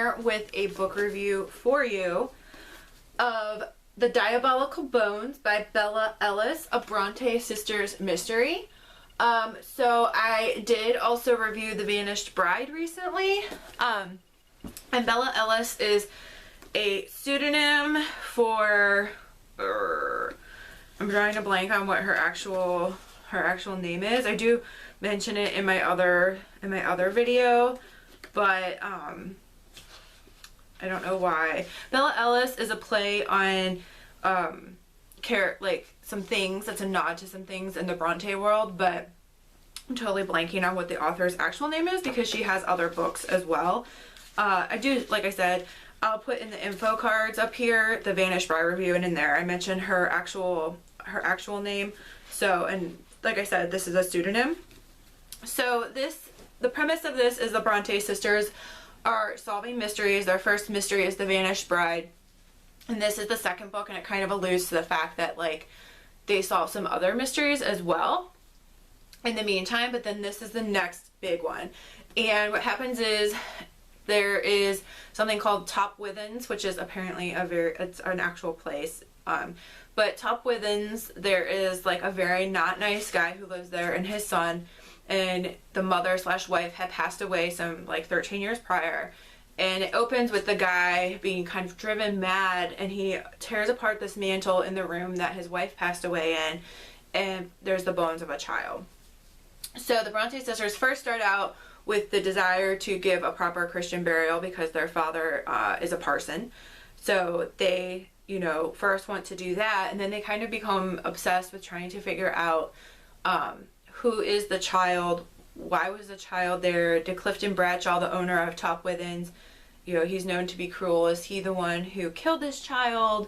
here with a book review for you of The Diabolical Bones by Bella Ellis, a Brontë Sisters mystery. So I did also review The Vanished Bride recently. And Bella Ellis is a pseudonym for, I'm drawing a blank on what her actual name is. I do mention it in my other video, but I don't know why. Bella Ellis is a play on like some things, that's a nod to some things in the Brontë world, but I'm totally blanking on what the author's actual name is because she has other books as well. I do, like I said, I'll put in the info cards up here the Vanished Bride review, and in there I mentioned her actual name. So, and like I said, this is a pseudonym. So the premise of this is the Brontë sisters are solving mysteries. Their first mystery is The Vanished Bride, and this is the second book, and it kind of alludes to the fact that like they solve some other mysteries as well in the meantime, but then this is the next big one. And what happens is there is something called Top Withens, which is apparently it's an actual place. But Top Withens, there is like a very not nice guy who lives there, and his son, and the mother / wife had passed away some like 13 years prior. And it opens with the guy being kind of driven mad, and he tears apart this mantle in the room that his wife passed away in, and there's the bones of a child. So the Brontë sisters first start out with the desire to give a proper Christian burial because their father is a parson. So they, you know, first want to do that, and then they kind of become obsessed with trying to figure out who is the child, why was the child there, did Clifton Bradshaw, the owner of Top Withens, you know, he's known to be cruel, is he the one who killed this child?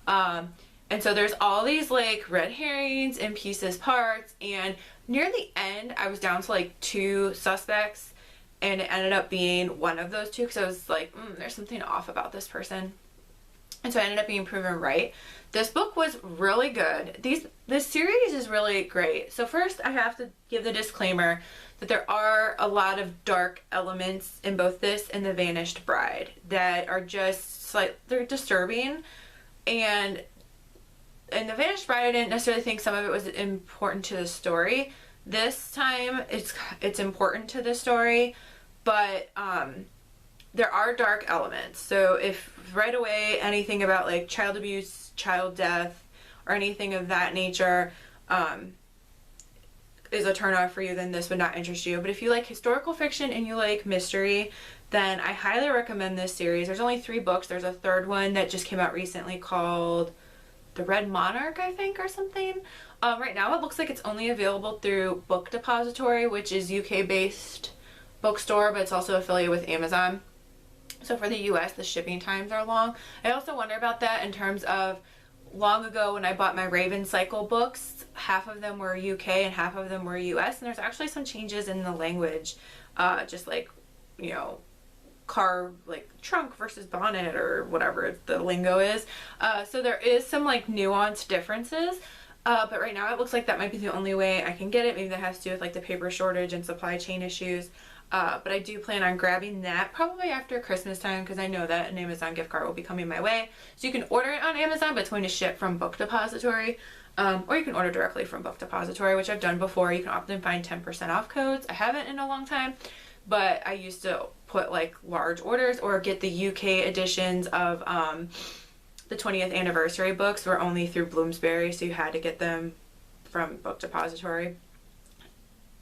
And so there's all these like red herrings and pieces parts, and near the end I was down to like 2 suspects, and it ended up being one of those 2 because I was like, there's something off about this person. And so I ended up being proven right. This book was really good. This series is really great. So first I have to give the disclaimer that there are a lot of dark elements in both this and The Vanished Bride that are just like, they're disturbing. And in The Vanished Bride I didn't necessarily think some of it was important to the story. This time it's important to the story, but there are dark elements. So if right away anything about like child abuse, child death, or anything of that nature is a turnoff for you, then this would not interest you. But if you like historical fiction and you like mystery, then I highly recommend this series. There's only 3 books. There's a third one that just came out recently called The Red Monarch, I think, or something. Right now it looks like it's only available through Book Depository, which is UK-based bookstore, but it's also affiliated with Amazon. So for the US, the shipping times are long. I also wonder about that in terms of long ago when I bought my Raven Cycle books, half of them were UK and half of them were US, and there's actually some changes in the language, just like, you know, car, like trunk versus bonnet or whatever the lingo is. So there is some like nuanced differences. But right now it looks like that might be the only way I can get it. Maybe that has to do with like the paper shortage and supply chain issues. But I do plan on grabbing that probably after Christmas time because I know that an Amazon gift card will be coming my way. So you can order it on Amazon, but it's going to ship from Book Depository. Or you can order directly from Book Depository, which I've done before. You can often find 10% off codes. I haven't in a long time, but I used to put like large orders or get the UK editions of the 20th anniversary books were only through Bloomsbury, so you had to get them from Book Depository.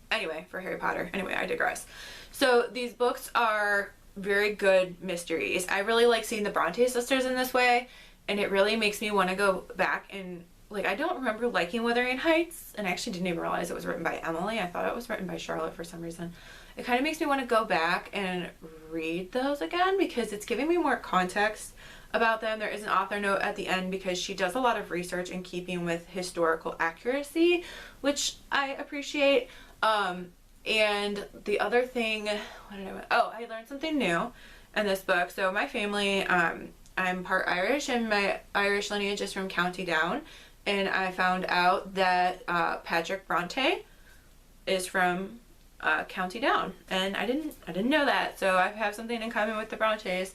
Anyway, for Harry Potter. Anyway, I digress. So these books are very good mysteries. I really like seeing the Brontë sisters in this way, and it really makes me want to go back and like, I don't remember liking Wuthering Heights, and I actually didn't even realize it was written by Emily. I thought it was written by Charlotte for some reason. It kind of makes me want to go back and read those again because it's giving me more context about them. There is an author note at the end because she does a lot of research in keeping with historical accuracy, which I appreciate. And the other thing, I learned something new in this book. So my family, I'm part Irish, and my Irish lineage is from County Down, and I found out that Patrick Brontë is from County Down, and I didn't know that, so I have something in common with the Brontes,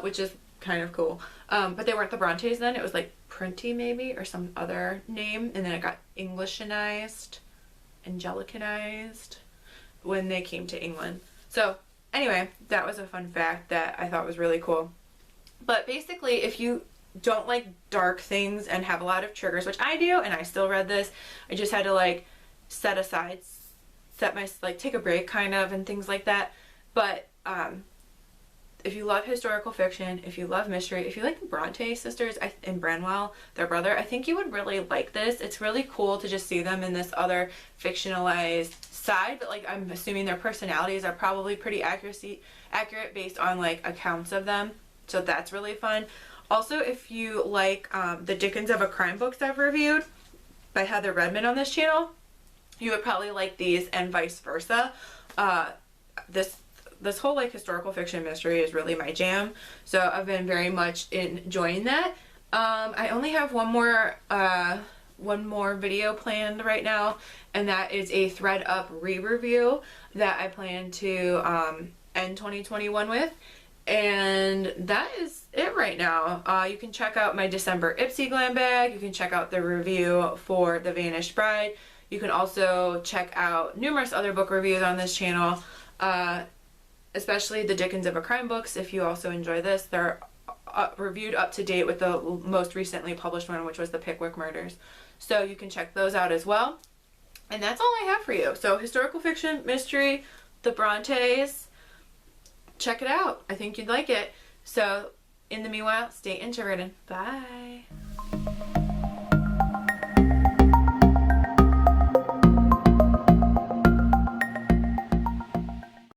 which is kind of cool. But they weren't the Brontes then, it was like Printy maybe, or some other name, and then it got Englishanized, Angelicanized when they came to England. So anyway, that was a fun fact that I thought was really cool. But basically, if you don't like dark things and have a lot of triggers, which I do, and I still read this, I just had to like take a break kind of and things like that. But if you love historical fiction, if you love mystery, if you like the Bronte sisters and Branwell, their brother, I think you would really like this. It's really cool to just see them in this other fictionalized side, but like I'm assuming their personalities are probably pretty accurate based on like accounts of them. So that's really fun. Also, if you like the Dickens of a Crime books I've reviewed by Heather Redman on this channel, you would probably like these, and vice versa. This whole like historical fiction mystery is really my jam, so I've been very much enjoying that. I only have one more video planned right now, and that is a ThreadUp re-review that I plan to end 2021 with. And that is it right now. You can check out my December Ipsy Glam bag. You can check out the review for The Vanished Bride. You can also check out numerous other book reviews on this channel, especially the Dickens of a Crime books. If you also enjoy this, they're reviewed up to date with the most recently published one, which was the Pickwick Murders. So you can check those out as well. And that's all I have for you. So historical fiction, mystery, the Brontes. Check it out. I think you'd like it. So in the meanwhile, stay introverted. Bye.